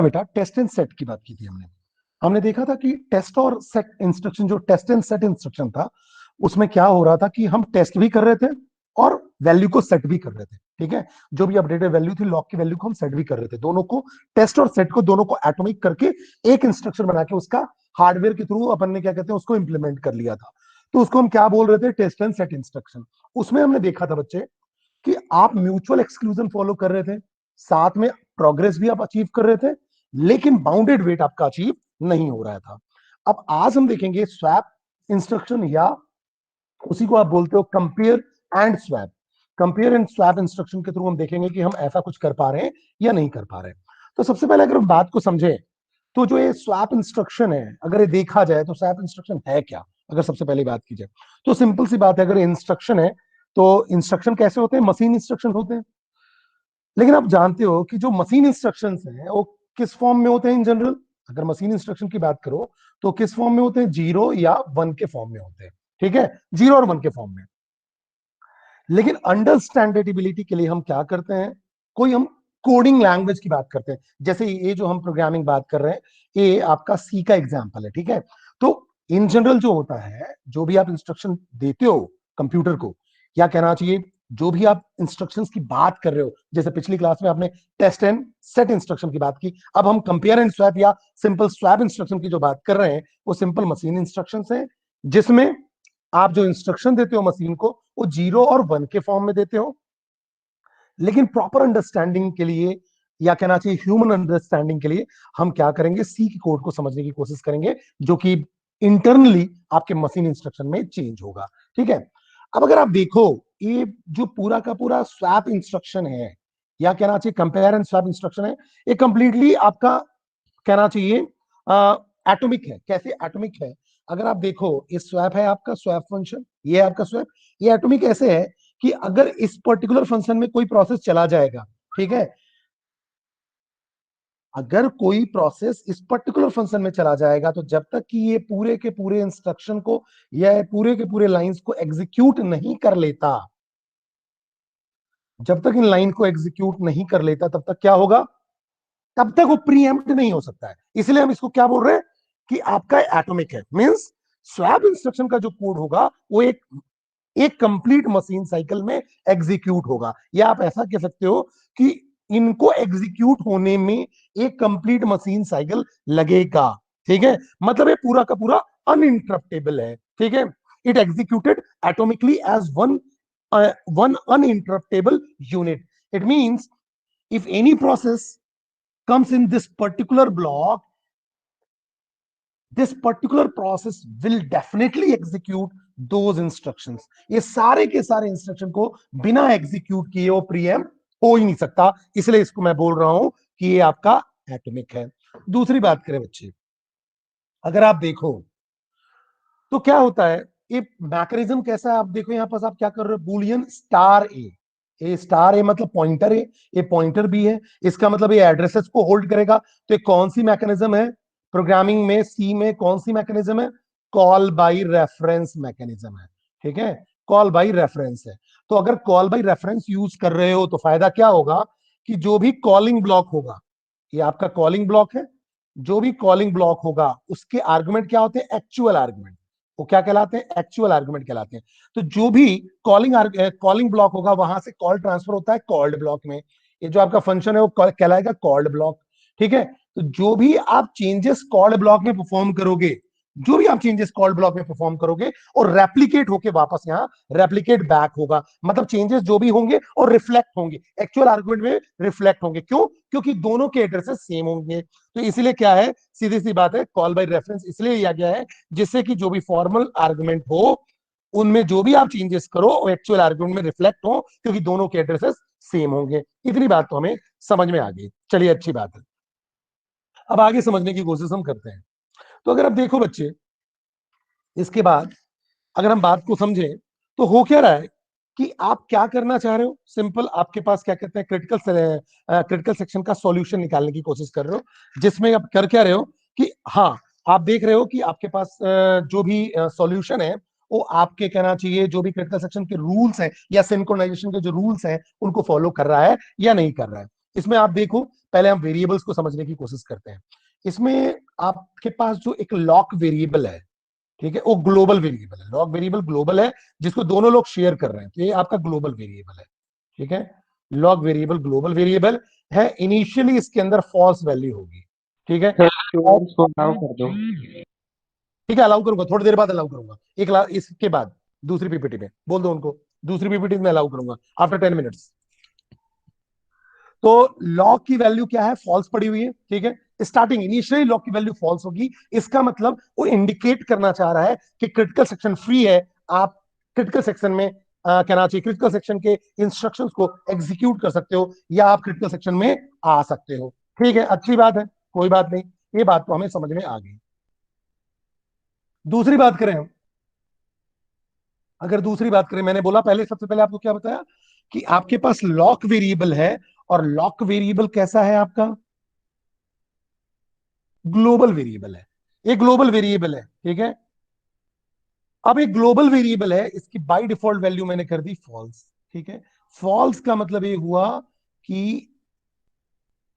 बेटा test and set की बात की थी हमने। हमने देखा था कि टेस्ट और सेट इंस्ट्रक्शन, जो टेस्ट एंड सेट इंस्ट्रक्शन था, उसमें क्या हो रहा था कि हम टेस्ट भी कर रहे थे और वैल्यू को सेट भी कर रहे थे। ठीक है, जो भी अपडेटेड वैल्यू थी लॉग की वैल्यू को हम सेट भी कर रहे थे। दोनों को, टेस्ट और सेट को, दोनों को एटॉमिक करके एक इंस्ट्रक्शन बना के उसका हार्डवेयर के थ्रू अपन ने क्या कहते हैं उसको इंप्लीमेंट कर लिया था। तो उसको हम क्या बोल रहे थे? Test and set instruction. उसमें हमने देखा था बच्चे कि आप म्यूचुअल एक्सक्लूजन फॉलो कर रहे थे, साथ में प्रोग्रेस भी आप अचीव कर रहे थे, लेकिन बाउंडेड वेट आपका अचीव नहीं हो रहा था। अब आज हम देखेंगे स्वैप इंस्ट्रक्शन, या उसी को आप बोलते हो compare and swap. Compare and swap instruction के थ्रू हम देखेंगे कि हम ऐसा कुछ कर पा रहे हैं या नहीं कर पा रहे हैं। तो सबसे पहले अगर हम बात को समझें, तो जो ये स्वैप इंस्ट्रक्शन है, अगर ये देखा जाए तो स्वैप इंस्ट्रक्शन है क्या? अगर सबसे पहले बात की जाए तो सिंपल सी बात है, अगर इंस्ट्रक्शन है तो इंस्ट्रक्शन कैसे होते हैं? मशीन इंस्ट्रक्शन होते हैं। लेकिन आप जानते हो कि जो मशीन इंस्ट्रक्शंस हैं वो किस फॉर्म में होते हैं इन जनरल? अगर मशीन इंस्ट्रक्शन की बात करो तो किस फॉर्म में होते हैं? 0 या 1 के फॉर्म में होते हैं। ठीक है, 0 और 1 के फॉर्म में। लेकिन अंडरस्टैंडेबिलिटी के लिए हम क्या करते हैं? कोई हम कोडिंग लैंग्वेज की बात करते हैं। जैसे ये जो हम प्रोग्रामिंग बात कर रहे हैं, ये आपका सी का एग्जांपल है। ठीक है, तो इन जनरल जो होता है, जो भी आप इंस्ट्रक्शन देते हो कंप्यूटर को, या कहना चाहिए जो भी आप इंस्ट्रक्शंस की बात कर रहे हो, जैसे पिछली क्लास में आपने टेस्ट एंड सेट इंस्ट्रक्शन की बात की, अब हम कंपेयर एंड स्वैप या सिंपल स्वैप इंस्ट्रक्शन की जो बात कर रहे हैं, वो सिंपल मशीन इंस्ट्रक्शंस हैं, जिसमें आप जो इंस्ट्रक्शन देते हो मशीन को वो 0 और 1 के फॉर्म में देते हो। लेकिन प्रॉपर अंडरस्टैंडिंग के लिए, या कहना चाहिए ह्यूमन अंडरस्टैंडिंग के लिए, हम क्या करेंगे? सी की कोड को समझने की कोशिश करेंगे, जो कि इंटरनली आपके मशीन इंस्ट्रक्शन में चेंज होगा। ठीक है, अब अगर आप देखो, ये जो पूरा का पूरा स्वैप इंस्ट्रक्शन है, या कहना चाहिए कंपेयर एंड स्वैप इंस्ट्रक्शन है, ये कंप्लीटली आपका कहना चाहिए एटॉमिक है। कैसे एटॉमिक है? अगर आप देखो, ये स्वैप है आपका स्वैप फंक्शन, ये आपका स्वैप, ये एटॉमिक ऐसे है कि अगर इस पर्टिकुलर फंक्शन में कोई प्रोसेस चला जाएगा, ठीक है, अगर कोई प्रोसेस इस पर्टिकुलर फंक्शन में चला जाएगा, तो जब तक कि ये पूरे के पूरे इंस्ट्रक्शन को या पूरे के पूरे लाइंस को एग्जीक्यूट नहीं कर लेता, जब तक इन लाइन को एग्जीक्यूट नहीं कर लेता, तब तक क्या होगा? तब तक वो प्रीएम्प्ट नहीं हो सकता है। इसलिए हम इसको क्या बोल रहे हैं कि आपका एटॉमिक है। मींस स्वैप इंस्ट्रक्शन का जो कोड होगा वो एक कंप्लीट मशीन साइकिल में एग्जीक्यूट होगा, या आप ऐसा कह सकते हो कि इनको एग्जीक्यूट होने में एक कंप्लीट मशीन साइकिल लगेगा। ठीक है, मतलब ये पूरा का पूरा अनइंटरप्टेबल है। ठीक है, it executed atomically as one uninterruptible unit. It means if any process comes in this particular block, this particular process will definitely execute those instructions। ये सारे के सारे इंस्ट्रक्शन को बिना एग्जीक्यूट किए वो प्रीएम्प्ट हो ही नहीं सकता, इसलिए इसको मैं बोल रहा हूं कि ये आपका एटॉमिक है। दूसरी बात करें बच्चे, अगर आप देखो तो क्या होता है, ये मैकेनिज्म कैसा है? आप देखो यहां पास आप क्या कर रहे हो? बुलियन स्टार ए स्टार ए मतलब पॉइंटर है, ये पॉइंटर भी है, इसका मतलब ये एड्रेसेस को होल्ड करेगा। तो ये कौन सी मैकेनिज्म है? प्रोग्रामिंग में सी में कौन सी मैकेनिज्म है? कॉल बाई रेफरेंस मैकेनिज्म है। ठीक है, कॉल बाई रेफरेंस है। तो अगर कॉल बाई रेफरेंस यूज कर रहे हो तो फायदा क्या होगा कि जो भी कॉलिंग ब्लॉक होगा, ये आपका कॉलिंग ब्लॉक है, जो भी कॉलिंग ब्लॉक होगा उसके आर्गुमेंट क्या होते हैं? Actual argument. वो क्या कहलाते हैं? एक्चुअल आर्गुमेंट कहलाते हैं। तो जो भी कॉलिंग ब्लॉक होगा, वहां से कॉल ट्रांसफर होता है कॉल्ड ब्लॉक में। ये जो आपका फंक्शन है वो कहलाएगा कॉल्ड ब्लॉक। ठीक है, तो जो भी आप चेंजेस कॉल्ड ब्लॉक में परफॉर्म करोगे, जो भी आप चेंजेस कॉल्ड ब्लॉक में परफॉर्म करोगे और रेप्लीकेट होके वापस यहाँ रेप्लीकेट बैक होगा, मतलब चेंजेस जो भी होंगे और रिफ्लेक्ट होंगे एक्चुअल आर्गुमेंट में, रिफ्लेक्ट होंगे। क्यों? क्योंकि दोनों के एड्रेसेस सेम होंगे। तो इसीलिए क्या है, सीधी सी बात है, कॉल बाय रेफरेंस इसलिए लिया गया है जिससे कि जो भी फॉर्मल आर्गुमेंट हो उनमें जो भी आप चेंजेस करो वो एक्चुअल आर्गुमेंट में रिफ्लेक्ट हो, क्योंकि दोनों के एड्रेसेस सेम होंगे। इतनी बात तो हमें समझ में आ गई। चलिए, अच्छी बात है, अब आगे समझने की कोशिश हम करते हैं। तो अगर आप देखो बच्चे, इसके बाद अगर हम बात को समझें तो हो क्या रहा है कि आप क्या करना चाह रहे हो? सिंपल, आपके पास क्या कहते हैं, क्रिटिकल सेक्शन का सॉल्यूशन निकालने की कोशिश कर रहे हो, जिसमें आप कर क्या रहे हो कि हाँ, आप देख रहे हो कि आपके पास जो भी सॉल्यूशन है वो आपके कहना चाहिए जो भी क्रिटिकल सेक्शन के रूल्स हैं या सिंक्रोनाइजेशन के जो रूल्स हैं उनको फॉलो कर रहा है या नहीं कर रहा है। इसमें आप देखो, पहले हम वेरिएबल्स को समझने की कोशिश करते हैं। इसमें आपके पास जो एक लॉक वेरिएबल है, ठीक है, वो ग्लोबल वेरिएबल है। लॉक वेरिएबल ग्लोबल है, जिसको दोनों लोग शेयर कर रहे हैं, तो ये आपका ग्लोबल वेरिएबल है। ठीक है, लॉक वेरिएबल ग्लोबल वेरिएबल है। इनिशियली इसके अंदर फॉल्स वैल्यू होगी। ठीक है, सर स्टूडेंट्स को अलाउ कर दो। ठीक है, अलाउ करूंगा, थोड़ी देर बाद अलाउ करूंगा। इसके बाद दूसरी पीपीटी में बोल दो उनको, दूसरी पीपीटी में अलाउ करूंगा आफ्टर 10 मिनट्स। तो लॉग की वैल्यू क्या है, फॉल्स पड़ी हुई है। ठीक है, स्टार्टिंग इनिशियली लॉग की वैल्यू फॉल्स होगी। इसका मतलब वो इंडिकेट करना चाह रहा है कि क्रिटिकल सेक्शन फ्री है। आप क्रिटिकल सेक्शन में कहना चाहिए क्रिटिकल सेक्शन के इंस्ट्रक्शंस को एग्जीक्यूट कर सकते हो, या आप क्रिटिकल सेक्शन में आ सकते हो। ठीक है, अच्छी बात है, कोई बात नहीं, ये बात तो हमें समझ में आ गई। दूसरी बात करें हम, अगर दूसरी बात करें, मैंने बोला पहले, सबसे पहले आपको क्या बताया कि आपके पास लॉक वेरिएबल है, और लॉक वेरिएबल कैसा है आपका, ग्लोबल वेरिएबल है। ये ग्लोबल वेरिएबल है। ठीक है, अब एक ग्लोबल वेरिएबल है, इसकी बाय डिफॉल्ट वैल्यू मैंने कर दी फॉल्स। ठीक है, फॉल्स का मतलब ये हुआ कि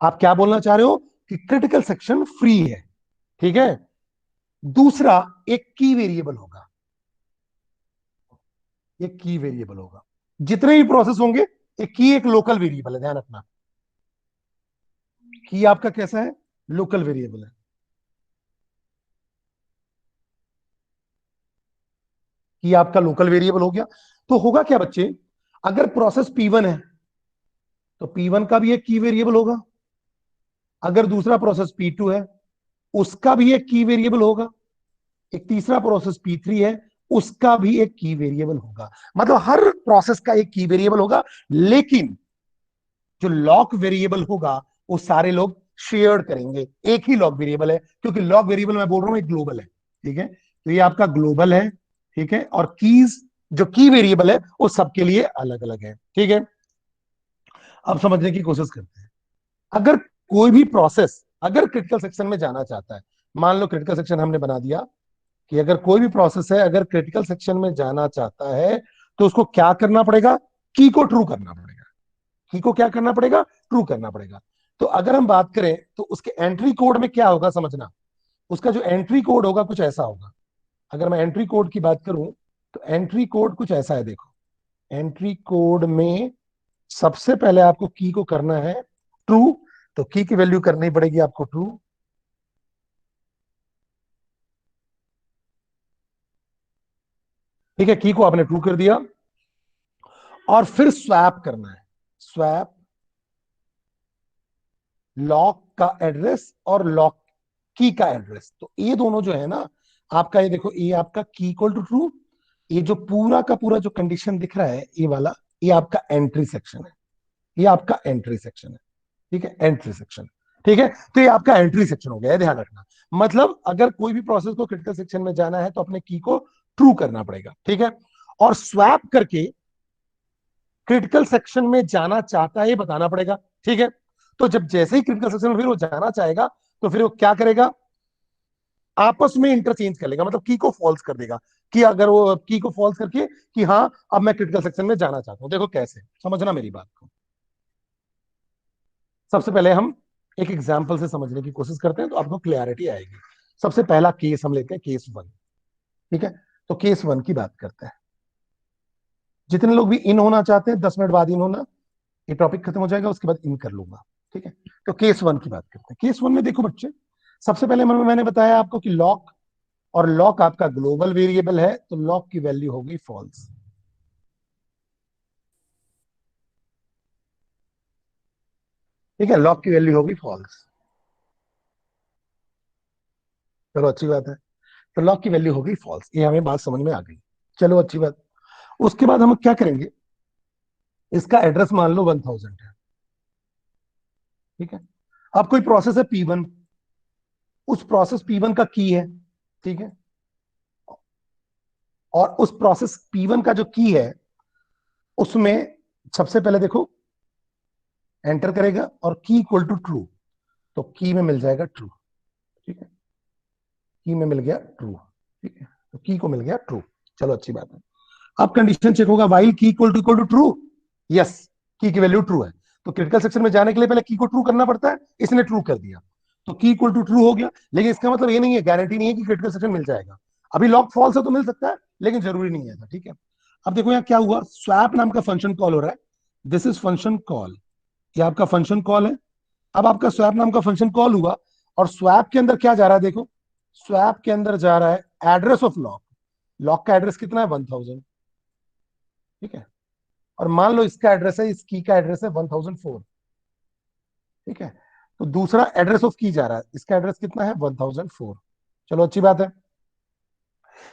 आप क्या बोलना चाह रहे हो कि क्रिटिकल सेक्शन फ्री है। ठीक है, दूसरा एक की वेरिएबल होगा, एक की वेरिएबल होगा। जितने भी प्रोसेस होंगे, एक की एक लोकल वेरिएबल है, ध्यान रखना। की आपका कैसा है, लोकल वेरिएबल है। की आपका लोकल वेरिएबल हो गया। तो होगा क्या बच्चे, अगर प्रोसेस P1 है तो P1 का भी एक की वेरिएबल होगा। अगर दूसरा प्रोसेस P2 है, उसका भी एक की वेरिएबल होगा। एक तीसरा प्रोसेस P3 है, उसका भी एक की वेरिएबल होगा। मतलब हर प्रोसेस का एक की वेरिएबल होगा, लेकिन जो लॉक वेरिएबल होगा वो सारे लोग शेयर करेंगे। एक ही लॉक वेरिएबल है, क्योंकि लॉक वेरिएबल मैं बोल रहा हूं एक ग्लोबल है। ठीक है, तो ये आपका ग्लोबल है। ठीक है, और कीज जो की वेरिएबल है वो सबके लिए अलग अलग है। ठीक है, अब समझने की कोशिश करते हैं। अगर कोई भी प्रोसेस अगर क्रिटिकल सेक्शन में जाना चाहता है, मान लो क्रिटिकल सेक्शन हमने बना दिया कि अगर कोई भी प्रोसेस है अगर क्रिटिकल सेक्शन में जाना चाहता है, तो उसको क्या करना पड़ेगा, की को ट्रू करना पड़ेगा। की को क्या करना पड़ेगा, ट्रू करना पड़ेगा। तो अगर हम बात करें तो उसके एंट्री कोड में क्या होगा समझना। उसका जो एंट्री कोड होगा कुछ ऐसा होगा। अगर मैं एंट्री कोड की बात करूं तो एंट्री कोड कुछ ऐसा है, देखो। एंट्री कोड में सबसे पहले आपको की को करना है ट्रू, तो की की वैल्यू करनी पड़ेगी आपको ट्रू। ठीक है, की को आपने ट्रू कर दिया, और फिर स्वैप करना है। स्वैप लॉक का एड्रेस और लॉक की का एड्रेस, तो ये दोनों जो है ना आपका, ये देखो, ये आपका की इक्वल टू ट्रू। ये जो पूरा का पूरा जो कंडीशन दिख रहा है ये वाला, ये आपका एंट्री सेक्शन है। ये आपका एंट्री सेक्शन है। ठीक है, एंट्री सेक्शन। ठीक है, तो ये आपका एंट्री सेक्शन हो गया है, ध्यान रखना। मतलब अगर कोई भी प्रोसेस को क्रिटिकल सेक्शन में जाना है तो अपने की को ट्रू करना पड़ेगा। ठीक है, और स्वैप करके क्रिटिकल सेक्शन में जाना चाहता है ये बताना पड़ेगा। ठीक है, तो जब जैसे ही क्रिटिकल सेक्शन में फिर वो जाना चाहेगा, तो फिर वो क्या करेगा, आपस में इंटरचेंज कर लेगा, मतलब की को फॉल्स कर देगा। कि अगर वो की को फॉल्स करके कि हाँ अब मैं क्रिटिकल सेक्शन में जाना चाहता हूं, देखो कैसे, समझना मेरी बात को। सबसे पहले हम एक एग्जाम्पल से समझने की कोशिश करते हैं तो आपको क्लियरिटी आएगी। सबसे पहला केस हम लेते हैं, केस 1। ठीक है, तो केस 1 की बात करते हैं। जितने लोग भी इन होना चाहते हैं 10 मिनट बाद इन होना, ये टॉपिक खत्म हो जाएगा उसके बाद इन कर लूंगा। ठीक है, तो केस 1 की बात करते हैं। केस 1 में देखो बच्चे, सबसे पहले मैंने बताया आपको कि लॉक, और लॉक आपका ग्लोबल वेरिएबल है, तो लॉक की वैल्यू होगी फॉल्स। ठीक है, लॉक की वैल्यू होगी फॉल्स। चलो अच्छी बात है, तो लॉक की वैल्यू होगी फॉल्स, ये हमें बात समझ में आ गई। चलो अच्छी बात। उसके बाद हम क्या करेंगे, इसका एड्रेस मान लो 1000 है। ठीक है, अब कोई प्रोसेस है P1, उस प्रोसेस P1 का की है। ठीक है, और उस प्रोसेस P1 का जो की है उसमें सबसे पहले देखो एंटर करेगा और की इक्वल टू ट्रू, तो की में मिल जाएगा ट्रू। ठीक है, की में मिल गया ट्रू। ठीक है, तो की को मिल गया ट्रू। चलो अच्छी बात है। अब कंडीशन चेक होगा, while key equal to true, yes, की वैल्यू ट्रू है। तो क्रिटिकल सेक्शन में जाने के लिए पहले की को ट्रू करना पड़ता है, इसने ट्रू कर दिया तो की इक्वल टू ट्रू हो गया। लेकिन इसका मतलब ये नहीं है, गारंटी नहीं है कि क्रिटिकल सेक्शन मिल जाएगा। अभी लॉक फॉल्स है तो मिल सकता है, लेकिन जरूरी नहीं है ऐसा, ठीक है। अब देखो यहाँ क्या हुआ, स्वैप नाम का फंक्शन कॉल हो रहा है, दिस इज फंक्शन कॉल, ये आपका फंक्शन कॉल है। अब आपका स्वैप नाम का फंक्शन कॉल हुआ, और स्वैप के अंदर क्या जा रहा है देखो, स्वैप के अंदर जा रहा है एड्रेस ऑफ लॉक। लॉक का एड्रेस कितना है 1000, ठीक है। और मान लो इसका एड्रेस है, इस की का एड्रेस है 1004, ठीक है। तो दूसरा एड्रेस ऑफ की जा रहा है, इसका एड्रेस कितना है 1004। चलो अच्छी बात है,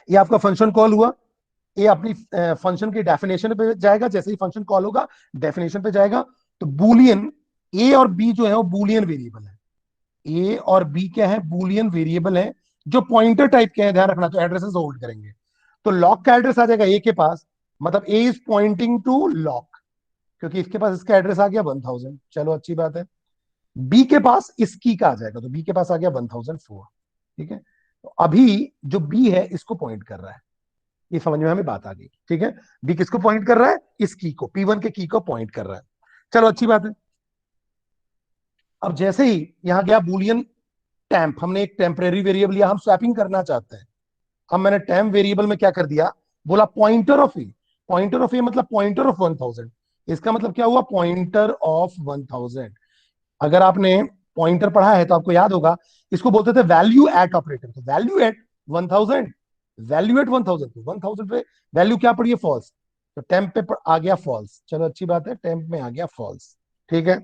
ये आपका फंक्शन कॉल हुआ। ये अपनी फंक्शन की डेफिनेशन पे जाएगा, जैसे ही फंक्शन कॉल होगा डेफिनेशन पे जाएगा। तो बूलियन ए और बी जो है वो बूलियन वेरिएबल है, ए और बी क्या है, बूलियन वेरिएबल है जो पॉइंटर टाइप के हैं, ध्यान रखना। तो एड्रेसेस होल्ड करेंगे, तो लॉक का एड्रेस आ जाएगा ए के पास, मतलब ए इज पॉइंटिंग टू लॉक, क्योंकि इसके पास इसका एड्रेस आ गया 1000। चलो अच्छी बात है। बी के पास इस की का आ जाएगा, तो बी के पास आ गया 1004, ठीक है। तो अभी जो बी है इसको पॉइंट कर रहा है, ये समझ में हमें बात आ गई, ठीक है। बी किसको पॉइंट कर रहा है, इस की को, P1 के की को पॉइंट कर रहा है। चलो अच्छी बात है। अब जैसे ही यहां गया बूलियन टेम्प, हमने एक टेम्परेरी वेरिएबल लिया, हम स्वैपिंग करना चाहते हैं। अब मैंने टेम्प वेरिएबल में क्या कर दिया, बोला pointer of A. Pointer of A मतलब पॉइंटर ऑफ 1000, इसका मतलब क्या हुआ, पॉइंटर ऑफ 1000। अगर आपने पॉइंटर पढ़ा है तो आपको याद होगा, इसको बोलते थे वैल्यू एट ऑपरेटर। तो वैल्यू एट 1000, वैल्यू एट 1000, तो 1000 पे वैल्यू क्या पड़ी है, फॉल्स। तो टेम्प पे आ गया फॉल्स, चलो अच्छी बात है, टेम्प में आ गया फॉल्स, ठीक है।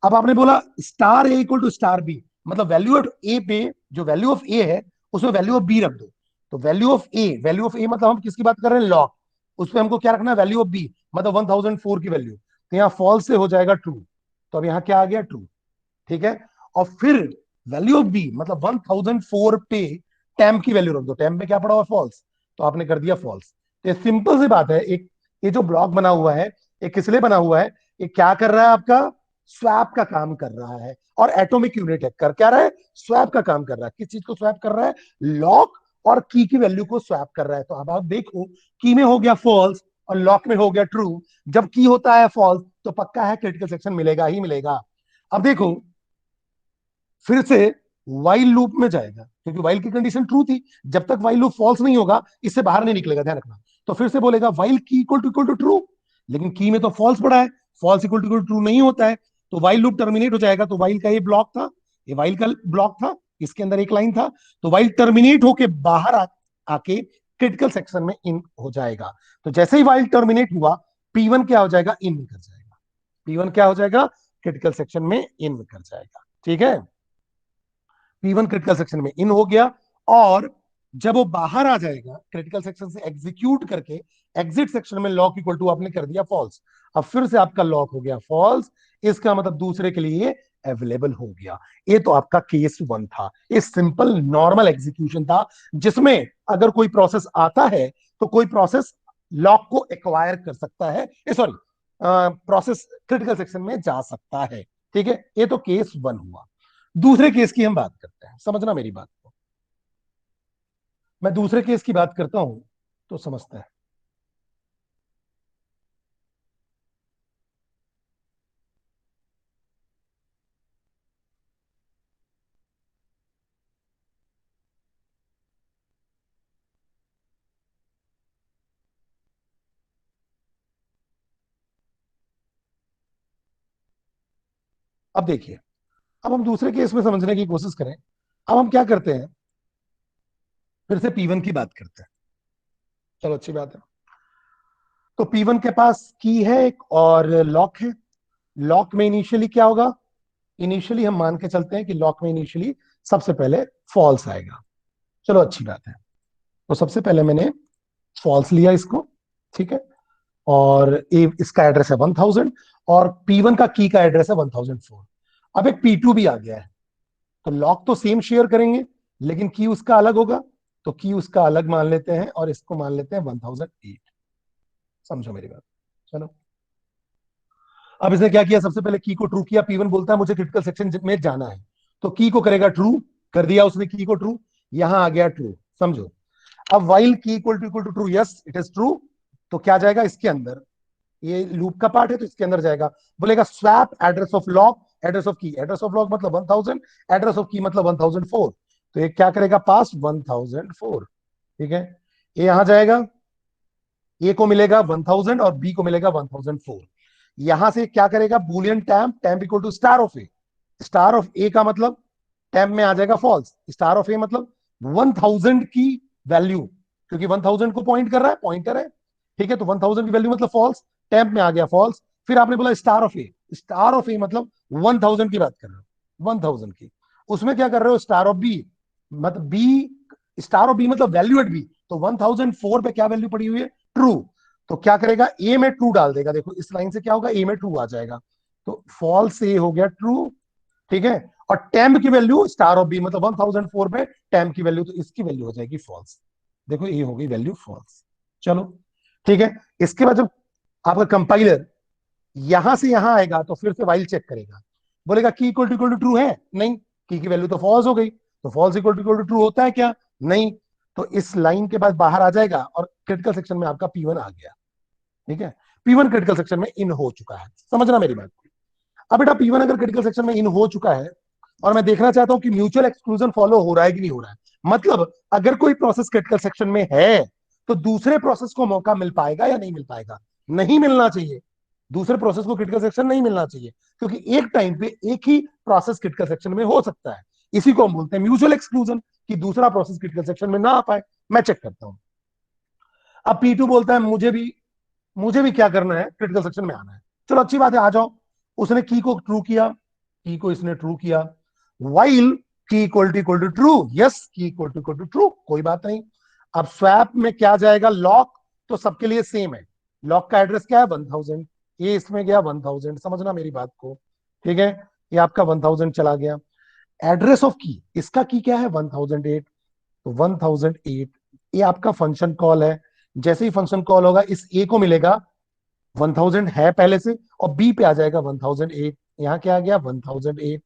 अब आपने बोला star A equal to star B, मतलब वैल्यू ऑफ ए पे जो वैल्यू ऑफ ए है उसमें वैल्यू ऑफ बी रख दो। तो value of A, value of A मतलब हम किसकी बात कर रहे हैं, लॉग। उस पर हमको क्या रखना है, वैल्यू ऑफ बी, मतलब 1004 की वैल्यू। तो यहाँ फॉल्स से हो जाएगा ट्रू, तो अब यहाँ क्या आ गया, ट्रू, ठीक है। और फिर वैल्यू ऑफ बी मतलब 1004 पे टेम्प की वैल्यू रख दो, टेम्प में क्या पड़ा हुआ, फॉल्स, तो आपने कर दिया फॉल्स। तो ये सिंपल सी बात है। एक ये जो ब्लॉक बना हुआ है, ये किस लिए बना हुआ है, ये क्या कर रहा है, आपका स्वैप का काम कर रहा है। और एटॉमिक यूनिट है, कर क्या रहा है, स्वैप का काम कर रहा है। किस चीज को स्वैप कर रहा है, लॉक और की वैल्यू को स्वैप कर रहा है। तो अब आप देखो, की में हो गया फॉल्स और लॉक में हो गया ट्रू। जब की होता है फॉल्स तो पक्का है क्रिटिकल सेक्शन मिलेगा ही मिलेगा। अब देखो, फिर से वाइल लूप में जाएगा, क्योंकि वाइल की कंडीशन ट्रू थी, जब तक वाइल लूप फॉल्स नहीं होगा इससे बाहर नहीं निकलेगा, ध्यान रखना। तो फिर से बोलेगा while key equal to true, लेकिन की में तो फॉल्स पड़ा है, फॉल्स इक्वल टू ट्रू नहीं होता है, तो वाइल लूप टर्मिनेट हो जाएगा। तो वाइल का ये ब्लॉक था, ये वाइल का ब्लॉक था, इसके अंदर एक लाइन था, तो वाइल टर्मिनेट होके बाहर आके क्रिटिकल सेक्शन में इन हो जाएगा। तो जैसे ही वाइल टर्मिनेट हुआ, P1 क्या हो जाएगा, इन कर जाएगा। P1 क्या हो जाएगा, क्रिटिकल सेक्शन में इन कर जाएगा, ठीक है। P1 क्रिटिकल सेक्शन में इन हो गया, और जब वो बाहर आ जाएगा क्रिटिकल सेक्शन से एग्जीक्यूट करके, एग्जिट सेक्शन में लॉक इक्वल टू आपने कर दिया फॉल्स। अब फिर से आपका लॉक हो गया फॉल्स, इसका मतलब दूसरे के लिए अवेलेबल हो गया। ये तो आपका केस 1 था, ये सिंपल नॉर्मल एग्जीक्यूशन था, जिसमें अगर कोई प्रोसेस आता है तो कोई प्रोसेस लॉक को एक्वायर कर सकता है, सॉरी, प्रोसेस क्रिटिकल सेक्शन में जा सकता है, ठीक है। ये तो केस 1 हुआ। दूसरे केस की हम बात करते हैं, समझना मेरी बात को। मैं दूसरे केस की बात करता हूं तो समझते हैं। अब देखिए, अब हम दूसरे केस में समझने की कोशिश करें। अब हम क्या करते हैं, फिर से P1 की बात करते हैं। चलो अच्छी बात है। तो P1 के पास की है एक और लॉक है। लॉक में इनिशियली क्या होगा, इनिशियली हम मान के चलते हैं कि लॉक में इनिशियली सबसे पहले फॉल्स आएगा। चलो अच्छी बात है। तो सबसे पहले मैंने फॉल्स लिया इसको, ठीक है। और इसका एड्रेस है 1000, और P1 का की का एड्रेस है 1004। अब एक P2 भी आ गया है, तो लॉक तो सेम शेयर करेंगे, लेकिन की उसका अलग होगा। तो की उसका अलग मान लेते हैं और इसको मान लेते हैं 1008। समझो मेरी बात, चलो। अब इसने क्या किया, सबसे पहले की को ट्रू किया। P1 बोलता है मुझे क्रिटिकल सेक्शन में जाना है, तो की को करेगा ट्रू, कर दिया उसने की को ट्रू, यहां आ गया ट्रू, समझो। अब while key equal to true, yes it is true, तो क्या जाएगा इसके अंदर, ये लूप का पार्ट है तो इसके अंदर जाएगा। बोलेगा swap address of lock address of की, एड्रेस ऑफ लॉक मतलब 1000, एड्रेस ऑफ की मतलब 1004। तो ये क्या करेगा, पास 1004। ठीक है, ये यहां जाएगा, ए को मिलेगा 1000 और बी को मिलेगा 1004। यहां से क्या करेगा, boolean temp, temp equal to star of A. Star of A का मतलब टैम्प में आ जाएगा फॉल्स, स्टार ऑफ ए मतलब 1000 की वैल्यू, क्योंकि 1000 को पॉइंट कर रहा है, पॉइंटर है। ठीक है, तो 1000 की वैल्यू मतलब फॉल्स, टैम्प में आ गया फॉल्स। फिर आपने बोला star of A, star of A मतलब 1000 की बात कर रहे हो, 1000 की। उसमें क्या कर रहे हो, स्टार ऑफ बी मतलब बी, स्टार ऑफ बी मतलब वैल्यू एट बी। तो 1004 पे क्या वैल्यू पड़ी हुई है, ट्रू। तो क्या करेगा, ए में ट्रू डाल देगा। देखो इस लाइन से क्या होगा, ए में ट्रू आ जाएगा, तो फॉल्स ए हो गया ट्रू। ठीक है, और टेम्प की वैल्यू स्टार ऑफ बी मतलब 1004 पे टेम्प की वैल्यू, तो इसकी वैल्यू हो जाएगी फॉल्स। देखो ये हो गई वैल्यू फॉल्स। चलो ठीक है, इसके बाद जब आपका कंपाइलर यहां से यहां आएगा तो फिर से वाइल चेक करेगा। बोलेगा की इक्वल टू ट्रू है, नहीं, की वैल्यू तो फॉल्स हो गई। तो फॉल्स इक्वल टू ट्रू होता है क्या, नहीं। तो इस लाइन के बाद बाहर आ जाएगा और क्रिटिकल सेक्शन में आपका P1 आ गया। ठीक है, P1 क्रिटिकल सेक्शन में इन हो चुका है, समझना मेरी बात। अब बेटा P1 अगर क्रिटिकल सेक्शन में इन हो चुका है और मैं देखना चाहता हूं कि म्यूचुअल एक्सक्लूजन फॉलो हो रहा है कि नहीं हो रहा है, मतलब अगर कोई प्रोसेस क्रिटिकल सेक्शन में है तो दूसरे प्रोसेस को मौका मिल पाएगा या नहीं मिल पाएगा, नहीं मिलना चाहिए। दूसरे प्रोसेस को क्रिटिकल सेक्शन नहीं मिलना चाहिए, क्योंकि एक टाइम पे एक ही प्रोसेस क्रिटिकल सेक्शन में हो सकता है। इसी को हम बोलते हैं म्यूचुअल एक्सक्लूजन, कि दूसरा प्रोसेस क्रिटिकल सेक्शन में ना आ पाए। मैं चेक करता हूं। अब P2 बोलता है मुझे भी क्या करना है, क्रिटिकल सेक्शन में आना है। चलो अच्छी बात है, आ जाओ। उसने की को ट्रू किया, की को इसने ट्रू किया। While key equal to true, yes की इक्वल टू ट्रू, कोई बात नहीं। अब स्वैप में क्या जाएगा, लॉक तो सबके लिए सेम है। लॉक का एड्रेस क्या है, 1000। ये इसमें गया 1000, समझना मेरी बात को। ठीक है, ये आपका 1000 चला गया। एड्रेस ऑफ की, इसका की क्या है 1008, तो 1008 ये आपका फंक्शन कॉल है। जैसे ही फंक्शन कॉल होगा इस ए को मिलेगा 1000 है पहले से, और बी पे आ जाएगा 1008। यहां क्या आ गया 1008।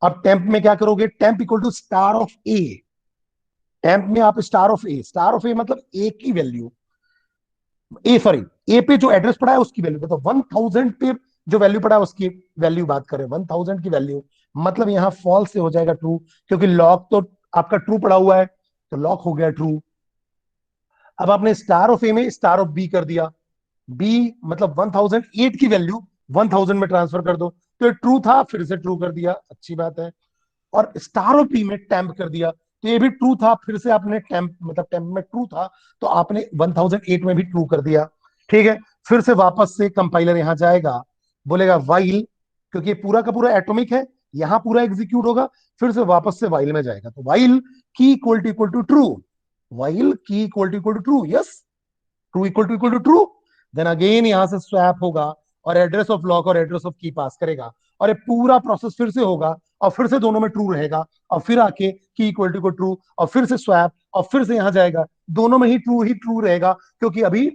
अब टेम्प में क्या करोगे, temp equal to star of A. Temp में आप star of A, star of A मतलब ए की वैल्यू, ए सॉरी, ए पे जो एड्रेस पड़ा है उसकी वैल्यू, तो 1000 पे जो वैल्यू पड़ा है उसकी वैल्यू बात करें, 1000 की वैल्यू मतलब यहां फॉल्स से हो जाएगा ट्रू, क्योंकि लॉक तो आपका ट्रू पड़ा हुआ है, तो लॉक हो गया ट्रू। अब आपने स्टार ऑफ ए में स्टार ऑफ बी कर दिया, बी मतलब 1008 की वैल्यू 1000 में ट्रांसफर कर दो, तो ये ट्रू था, फिर से ट्रू कर दिया, अच्छी बात है। और स्टार ऑफ बी में टेम्प कर दिया, तो ये भी ट्रू था, फिर से आपने टेम्प मतलब टेम्प में ट्रू था तो आपने 1008 में भी ट्रू कर दिया। ठीक है, फिर से वापस से कंपाइलर यहां जाएगा, बोलेगा वाइल, क्योंकि ये पूरा का पूरा एटॉमिक है, यहां पूरा एग्जीक्यूट होगा, फिर से वापस से वाइल में जाएगा। तो while key equal to true, while key equal to true, yes true equal to true. Then again यहां से स्वैप होगा और एड्रेस ऑफ लॉक और एड्रेस ऑफ की पास करेगा, और ये पूरा प्रोसेस फिर से होगा और फिर से दोनों में ट्रू रहेगा, और फिर आके की इक्वल टू ट्रू और फिर से स्वैप और फिर से यहां जाएगा, दोनों में ही ट्रू रहेगा, क्योंकि अभी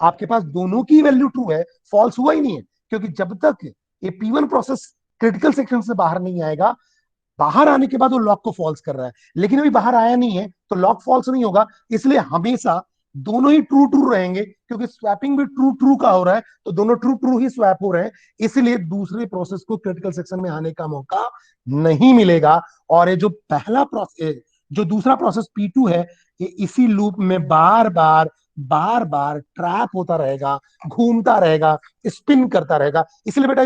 आपके पास दोनों की वैल्यू ट्रू है, फॉल्स हुआ ही नहीं है। क्योंकि जब तक ये P1 प्रोसेस क्रिटिकल सेक्शन से बाहर नहीं आएगा, बाहर आने के बाद वो लॉक को फॉल्स कर रहा है, लेकिन अभी बाहर आया नहीं है तो लॉक फॉल्स नहीं होगा। इसलिए हमेशा दोनों ही ट्रू ट्रू रहेंगे, क्योंकि स्वैपिंग भी ट्रू ट्रू का हो रहा है, तो दोनों ट्रू ट्रू ही स्वैप हो रहे हैं। इसलिए दूसरे प्रोसेस को क्रिटिकल सेक्शन में आने का मौका नहीं मिलेगा। और ये जो पहला प्रोसेस, जो दूसरा प्रोसेस P2 है, ये इसी लूप में बार बार ट्रैप होता रहेगा, घूमता रहेगा, स्पिन करता रहेगा। इसलिए बेटा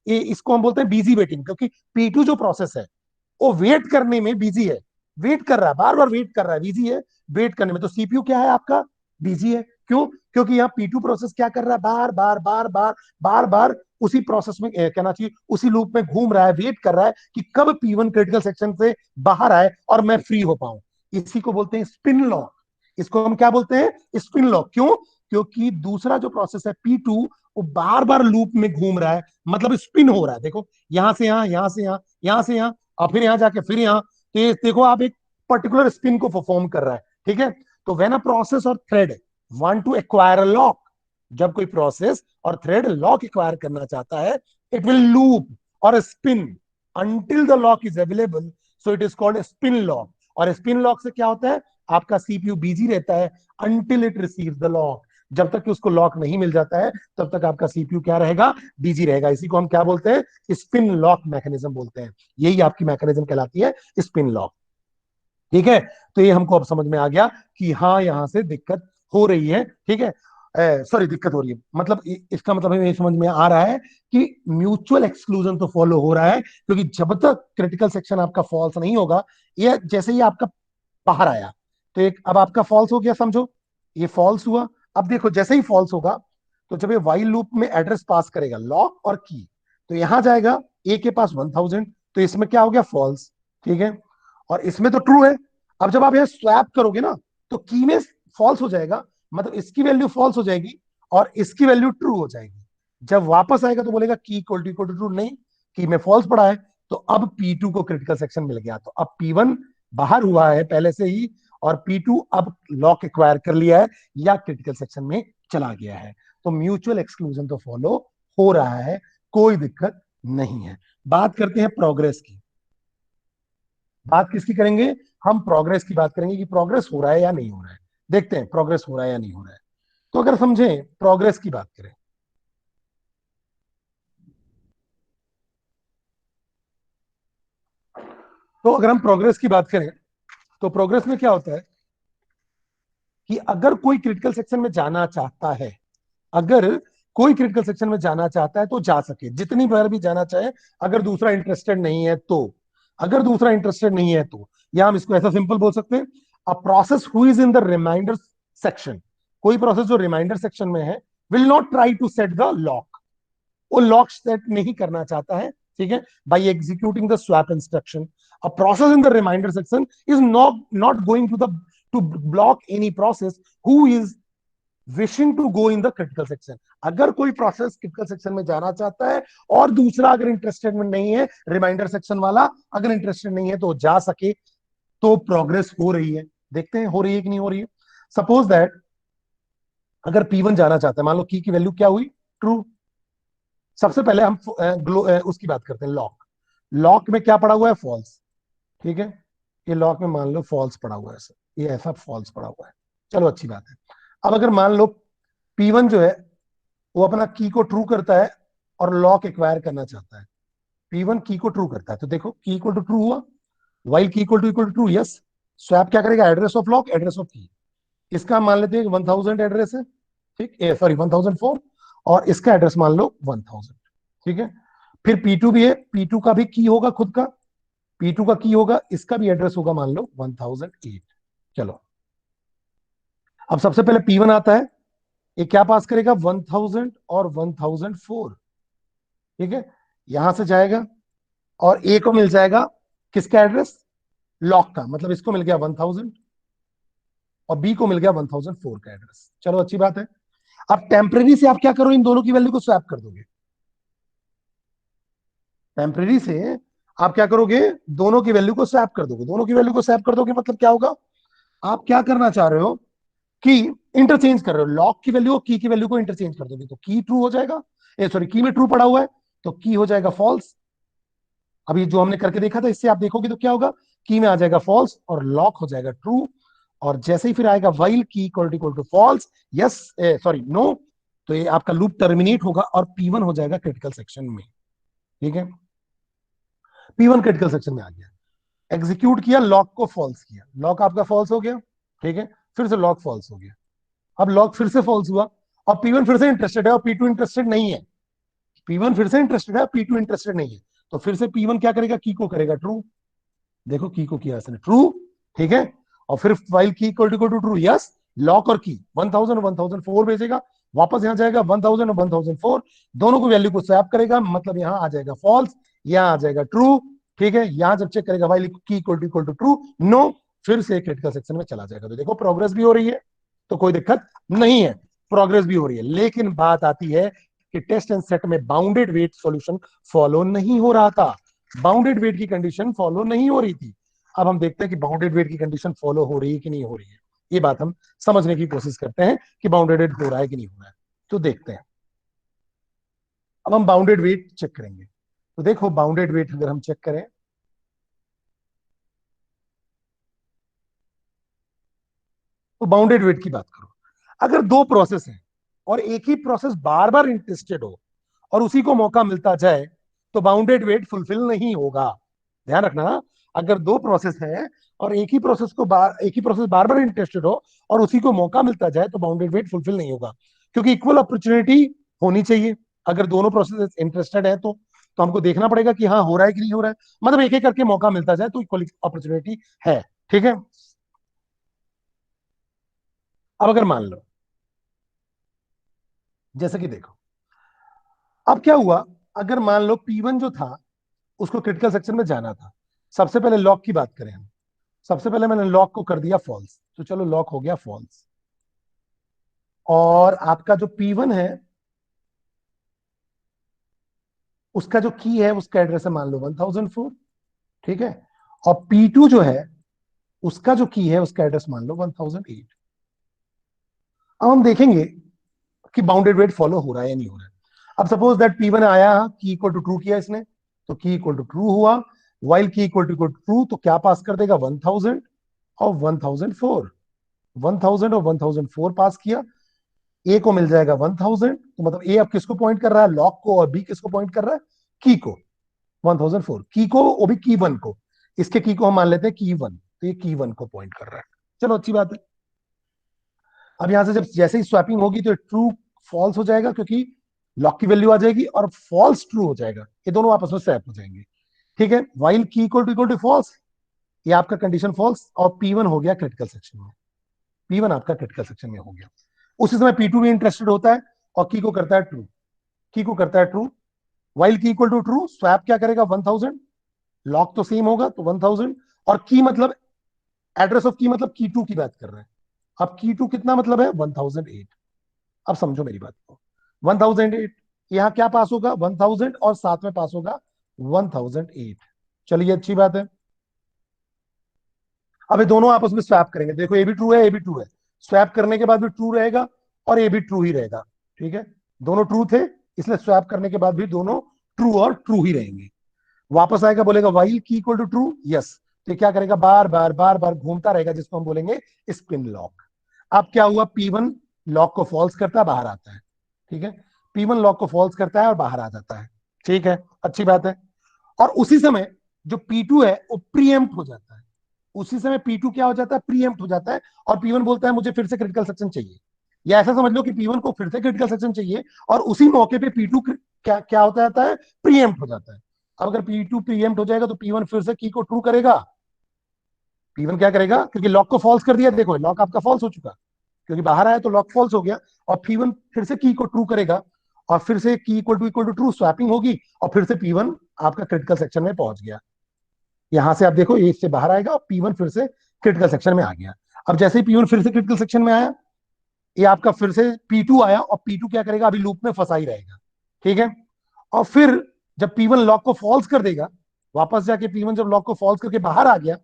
इसको हम बोलते हैं बिजी वेटिंग, क्योंकि P2 जो प्रोसेस है वो वेट करने में बिजी है, वेट कर रहा है, बार बार वेट कर रहा है, बिजी है वेट करने में। तो सीपीयू क्या है आपका, बिजी है। क्यों, क्योंकि यहाँ P2 प्रोसेस क्या कर रहा है, बार बार उसी प्रोसेस में कहना चाहिए उसी लूप में घूम रहा है, वेट कर रहा है कि कब P1 क्रिटिकल सेक्शन से बाहर आए और मैं फ्री हो पाऊं। इसी को बोलते हैं स्पिन लॉक। इसको हम क्या बोलते हैं, स्पिन लॉक। क्यों, क्योंकि दूसरा जो प्रोसेस है P2 वो बार बार लूप में घूम रहा है, मतलब स्पिन हो रहा है। देखो यहां से यहां, यहां से यहां, यहां से यहां, और फिर यहां जाके फिर यहां, तो ये देखो आप एक पर्टिकुलर स्पिन को परफॉर्म कर रहा है। ठीक है, तो व्हेन अ प्रोसेस और thread want to acquire a lock, जब कोई प्रोसेस और थ्रेड लॉक एक्वायर करना चाहता है, इट विल लूप और spin until the lock is available, so it is called spin lock. और स्पिन लॉक से क्या होता है, आपका सीपीयू बिजी रहता है until it receives the lock. जब तक कि उसको लॉक नहीं मिल जाता है तब तक आपका सीपीयू क्या रहेगा, बिजी रहेगा। इसी को हम क्या बोलते हैं, स्पिन लॉक मैकेनिज्म बोलते हैं। यही आपकी मैकेनिज्म कहलाती है, स्पिन लॉक। ठीक है, तो ये हमको अब समझ में आ गया कि हाँ यहां से दिक्कत हो रही है। ठीक है, सॉरी दिक्कत हो रही है, मतलब इसका मतलब हमें ये समझ में आ रहा है कि म्यूचुअल एक्सक्लूजन तो फॉलो हो रहा है, क्योंकि जब तक क्रिटिकल सेक्शन आपका फॉल्स नहीं होगा, ये जैसे ही आपका बाहर आया तो एक अब आपका फॉल्स हो गया, समझो ये फॉल्स हुआ। अब देखो जैसे ही फॉल्स होगा तो जब ये वाइल लूप में एड्रेस पास करेगा लॉक और की, तो यहां जाएगा ए के पास 1000, तो इसमें क्या हो गया, फॉल्स। ठीक है, और इसमें तो ट्रू है। अब जब आप यह स्वैप करोगे ना तो की में फॉल्स हो जाएगा, मतलब इसकी वैल्यू फॉल्स हो जाएगी और इसकी वैल्यू ट्रू हो जाएगी। जब वापस आएगा तो बोलेगा की इक्वल टू ट्रू, नहीं की में फॉल्स पड़ा है। तो अब P2 को क्रिटिकल सेक्शन मिल गया, तो अब P1 बाहर हुआ है पहले से ही, और P2 अब लॉक एक्वायर कर लिया है या क्रिटिकल सेक्शन में चला गया है। तो म्यूचुअल एक्सक्लूजन तो फॉलो हो रहा है, कोई दिक्कत नहीं है। बात करते हैं प्रोग्रेस की। बात किसकी करेंगे, हम प्रोग्रेस की बात करेंगे कि प्रोग्रेस हो रहा है या नहीं हो रहा है। देखते हैं प्रोग्रेस हो रहा है या नहीं हो रहा है। तो अगर समझें प्रोग्रेस की बात करें, तो अगर हम प्रोग्रेस की बात करें तो प्रोग्रेस में क्या होता है कि अगर कोई क्रिटिकल सेक्शन में जाना चाहता है, अगर कोई क्रिटिकल सेक्शन में जाना चाहता है तो जा सके, जितनी बार भी जाना चाहे। अगर दूसरा इंटरेस्टेड नहीं है तो, अगर दूसरा इंटरेस्टेड नहीं है तो, या हम इसको ऐसा सिंपल बोल सकते हैं, a process who is in the reminder section, कोई प्रोसेस जो रिमाइंडर सेक्शन में है, will not try to set the lock, वो लॉक सेट नहीं करना चाहता है। ठीक है, by executing the swap instruction, a process in the reminder section is not going to block any process who is wishing to go in the critical section. अगर कोई process critical section में जाना चाहता है और दूसरा अगर इंटरेस्टेड में नहीं है, रिमाइंडर सेक्शन वाला अगर इंटरेस्टेड नहीं है तो जा सके, तो प्रोग्रेस हो रही है। देखते हैं हो रही है कि नहीं हो रही है। सपोज दैट अगर P1 जाना चाहता है, मान लो की वैल्यू क्या हुई, ट्रू। सबसे पहले हम उसकी बात करते हैं, लॉक। लॉक में क्या पड़ा हुआ है, फॉल्स। ठीक है, ये लॉक में मान लो फॉल्स पड़ा हुआ है, ये ऐसा फॉल्स पड़ा हुआ है। चलो अच्छी बात है। अब अगर मान लो P1 जो है वो अपना की को ट्रू करता है और लॉक एक्वायर करना चाहता है। P1 की को ट्रू करता है, तो देखो की इक्वल टू ट्रू हुआ, while key equal to true, yes. Swap क्या करेगा, address of lock address of key. इसका मान लेते हैं 1000 एड्रेस है, ठीक है, सॉरी 1004, और इसका एड्रेस मान लो 1000। ठीक है, फिर P2 भी है, P2 का भी की होगा खुद का, P2 का की होगा, इसका भी एड्रेस होगा मान लो 1008। चलो, अब सबसे पहले P1 आता है, ये क्या पास करेगा, 1000 और 1004। ठीक है, यहां से जाएगा और ए को मिल जाएगा किसका एड्रेस, लॉक का, मतलब इसको मिल गया 1000 और बी को मिल गया 1004 का एड्रेस। चलो अच्छी बात है। अब टेम्परेरी से आप क्या करो, इन दोनों की वैल्यू को स्वैप कर दोगे। टेम्परेरी से आप क्या करोगे, दोनों की वैल्यू को स्वैप कर दोगे। दोनों की वैल्यू को स्वैप कर दोगे मतलब क्या होगा, आप क्या करना चाह रहे हो कि इंटरचेंज कर रहे हो, लॉक की वैल्यू और की वैल्यू को इंटरचेंज कर दोगे, तो की ट्रू हो जाएगा, सॉरी की में ट्रू पड़ा हुआ है तो की हो जाएगा फॉल्स। अभी जो हमने करके देखा था इससे आप देखोगे तो क्या होगा, की में आ जाएगा फॉल्स और लॉक हो जाएगा ट्रू। और जैसे ही फिर आएगा while key equal to false, yes sorry no, तो ये आपका लूप टर्मिनेट होगा और P1 हो जाएगा क्रिटिकल सेक्शन में। ठीक है, P1 क्रिटिकल सेक्शन में आ गया, एग्जीक्यूट किया, लॉक को फॉल्स किया, लॉक आपका फॉल्स हो गया। ठीक है, फिर से लॉक फॉल्स हो गया, अब लॉक फिर से फॉल्स हुआ और P1 फिर से इंटरेस्टेड है और P2 इंटरेस्टेड नहीं है। P1 फिर से इंटरेस्टेड है, P2 इंटरेस्टेड नहीं है, तो फिर से P1 क्या करेगा, की को करेगा ट्रू। देखो की को किया इसने ट्रू। ठीक है, और फिर while key equal to true, yes, lock और की 1000 और 1004 भेजेगा, वापस यहां जाएगा 1000 और 1004, दोनों को वैल्यू को स्वैप करेगा, मतलब यहां आ जाएगा फॉल्स, यहां आ जाएगा ट्रू। ठीक है, यहां जब चेक करेगा while key equal to true, no, फिर से क्रिटिकल सेक्शन में चला जाएगा। तो देखो प्रोग्रेस भी हो रही है, तो कोई दिक्कत नहीं है, प्रोग्रेस भी हो रही है। लेकिन बात आती है कि टेस्ट एंड सेट में बाउंडेड वेट सॉल्यूशन फॉलो नहीं हो रहा था, बाउंडेड वेट की कंडीशन फॉलो नहीं हो रही थी। अब हम देखते हैं कि बाउंडेड वेट की कंडीशन फॉलो हो रही है कि नहीं हो रही है, ये बात हम समझने की कोशिश करते हैं कि बाउंडेड वेट हो रहा है कि नहीं हो रहा है। तो देखते हैं, अब हम बाउंडेड वेट चेक करेंगे। तो देखो बाउंडेड वेट अगर हम चेक करें, तो बाउंडेड वेट की बात करो, अगर दो प्रोसेस है, और एक ही प्रोसेस बार बार इंटरेस्टेड हो और उसी को मौका मिलता जाए तो बाउंडेड वेट फुलफिल नहीं होगा। ध्यान रखना, अगर दो प्रोसेस है और एक ही प्रोसेस बार बार इंटरेस्टेड हो और उसी को मौका मिलता जाए तो बाउंडेड वेट फुलफिल नहीं होगा, क्योंकि इक्वल अपॉर्चुनिटी होनी चाहिए। अगर दोनों प्रोसेस इंटरेस्टेड है तो हमको देखना पड़ेगा कि हाँ हो रहा है कि नहीं हो रहा है, मतलब एक एक करके मौका मिलता जाए तो इक्वल अपॉर्चुनिटी है। ठीक है, अब अगर मान लो, जैसे कि देखो, अब क्या हुआ, अगर मान लो P1 जो था उसको क्रिटिकल सेक्शन में जाना था। सबसे पहले लॉक की बात करें हम, सबसे पहले मैंने लॉक को कर दिया फॉल्स, तो चलो लॉक हो गया फॉल्स। और आपका जो P1 है उसका जो की है उसका एड्रेस है मान लो 1004। ठीक है, और P2 जो है उसका जो की है उसका एड्रेस मान लो 1008। अब हम देखेंगे कि बाउंडेड वेट फॉलो हो रहा है या नहीं हो रहा है। अब सपोज दैट P1 आया, की इक्वल टू ट्रू किया इसने, तो की इक्वल टू ट्रू हुआ। While key equal to true, तो क्या पास कर देगा 1000 और 1004। 1000 और 1004 पास किया, ए को मिल जाएगा 1000। तो मतलब ए अब किसको पॉइंट कर रहा है, लॉक को, और बी किसको पॉइंट कर रहा है, की को। 1004 की को, वो भी की वन को, इसके की को हम मान लेते हैं की वन, तो ये की वन को पॉइंट कर रहा है। चलो अच्छी बात है। अब यहां से जब जैसे ही स्वैपिंग होगी तो ट्रू फॉल्स हो जाएगा, क्योंकि लॉक की वैल्यू आ जाएगी, और फॉल्स ट्रू हो जाएगा, ये दोनों आपस में स्वैप हो जाएंगे। ठीक है, while key equal to false, ये आपका कंडीशन फॉल्स, और P1 हो गया क्रिटिकल सेक्शन में। P1 आपका क्रिटिकल सेक्शन में हो गया। उसी समय P2 भी इंटरेस्टेड होता है और की को करता है ट्रू, की को करता है true. While key equal to true, swap क्या करेगा 1000, लॉक तो सेम होगा तो 1000, और की मतलब एड्रेस ऑफ की मतलब की टू की बात कर रहे हैं। अब की टू कितना मतलब है 1008। अब समझो मेरी बात को, 1008, यहाँ क्या पास होगा 1000 और साथ में पास होगा 1008। चलिए अच्छी बात है। अब ये दोनों आपस में स्वैप करेंगे, देखो ए भी ट्रू है, ए भी ट्रू है, स्वैप करने के बाद भी ट्रू रहेगा और ए भी ट्रू ही रहेगा। ठीक है, दोनों ट्रू थे, इसलिए स्वैप करने के बाद भी दोनों ट्रू और ट्रू ही रहेंगे। वापस आएगा, बोलेगा while key equal to true, yes, तो क्या करेगा, बार बार बार बार घूमता रहेगा, जिसको हम बोलेंगे स्पिन लॉक। अब क्या हुआ, P1 लॉक को फॉल्स करता है, बाहर आता है। ठीक है, P1 लॉक को फॉल्स करता है और बाहर आ जाता है। ठीक है, अच्छी बात है। और उसी समय जो P2 है वो प्रीएम्प्ट हो जाता है। उसी समय P2 क्या हो जाता है, प्रीएम्प्ट हो जाता है, और P1 बोलता है मुझे फिर से क्रिटिकल सेक्शन चाहिए। या ऐसा समझ लो कि P1 को फिर से क्रिटिकल सेक्शन चाहिए, और उसी मौके पे P2 क्या क्या होता जाता है, प्रीएम्प्ट हो जाता है। अब अगर P2 प्रीएम्प्ट हो जाएगा तो P1 फिर से की को ट्रू करेगा। P1 क्या करेगा, क्योंकि लॉक को फॉल्स कर दिया, देखो लॉक आपका फॉल्स हो चुका, क्योंकि बाहर आया तो लॉक फॉल्स हो गया, और P1 फिर से की को ट्रू करेगा, और फिर से की इक्वल टू ट्रू स्वैपिंग होगी, और फिर से P1 आपका क्रिटिकल सेक्शन में पहुंच गया। यहां से आप देखो ए से बाहर आएगा और P1 फिर से क्रिटिकल सेक्शन में आ गया। अब जैसे ही P1 फिर से क्रिटिकल सेक्शन में आया, ये आपका फिर से P2 आया, और P2 क्या करेगा, अभी लूप में फंसा ही रहेगा। ठीक है, और फिर जब P1 लॉक को फॉल्स कर देगा, वापस जाके P1 जब लॉक को फॉल्स करके बाहर आ गया,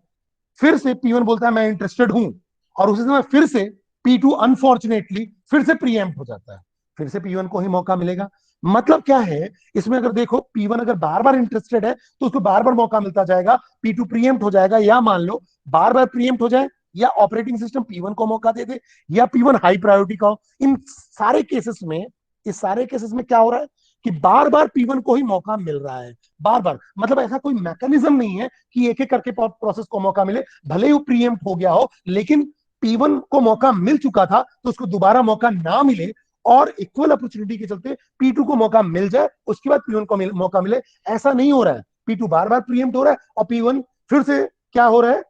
फिर से P1 बोलता है मैं इंटरेस्टेड हूं, और उसी समय फिर से P2 अनफॉर्चुनेटली फिर से प्रीएम्प्ट हो जाता है, फिर से P1 को ही मौका मिलेगा। मतलब क्या है, इसमें अगर देखो P1 अगर बार बार इंटरेस्टेड है तो उसको बार बार मौका मिलता जाएगा, P2 प्रीएम्प्ट हो जाएगा, या मान लो बार बार प्रीएम्प्ट हो जाए, या ऑपरेटिंग सिस्टम P1 को मौका दे दे, या P1 हाई प्रायोरिटी का हो। इन सारे केसेस में, इस सारे केसेस में क्या हो रहा है कि बार बार P1 को ही मौका मिल रहा है, बार बार, मतलब ऐसा कोई मैकेनिज्म नहीं है कि एक एक करके प्रोसेस को मौका मिले, भले ही वो प्रीएम्प्ट हो गया हो, लेकिन P1 को मौका मिल चुका था तो उसको दोबारा मौका ना मिले, और इक्वल अपॉर्चुनिटी के चलते P2 को मौका मिल जाए, उसके बाद P1 को मौका मिले, ऐसा नहीं हो रहा है। P2 बार बार प्रीएम्प्ट हो रहा है, और P1 फिर से क्या हो रहा है,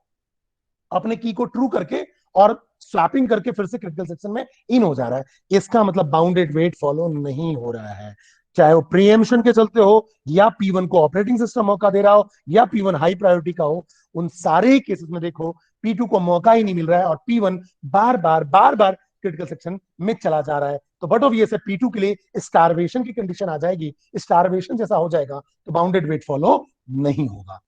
अपने की को ट्रू करके और स्वैपिंग करके फिर से क्रिटिकल सेक्शन में इन हो जा रहा है। इसका मतलब बाउंडेड वेट फॉलो नहीं हो रहा है, चाहे वो प्रीएम्पशन के चलते हो, या P1 को ऑपरेटिंग सिस्टम मौका दे रहा हो, या P1 हाई प्रायोरिटी का हो। उन सारे केसेस में देखो P2 को मौका ही नहीं मिल रहा है, और P1 बार बार क्रिटिकल सेक्शन में चला जा रहा है। तो बट ऑफ ये से P2 के लिए स्टारवेशन की कंडीशन आ जाएगी, स्टारवेशन जैसा हो जाएगा तो बाउंडेड वेट फॉलो नहीं होगा।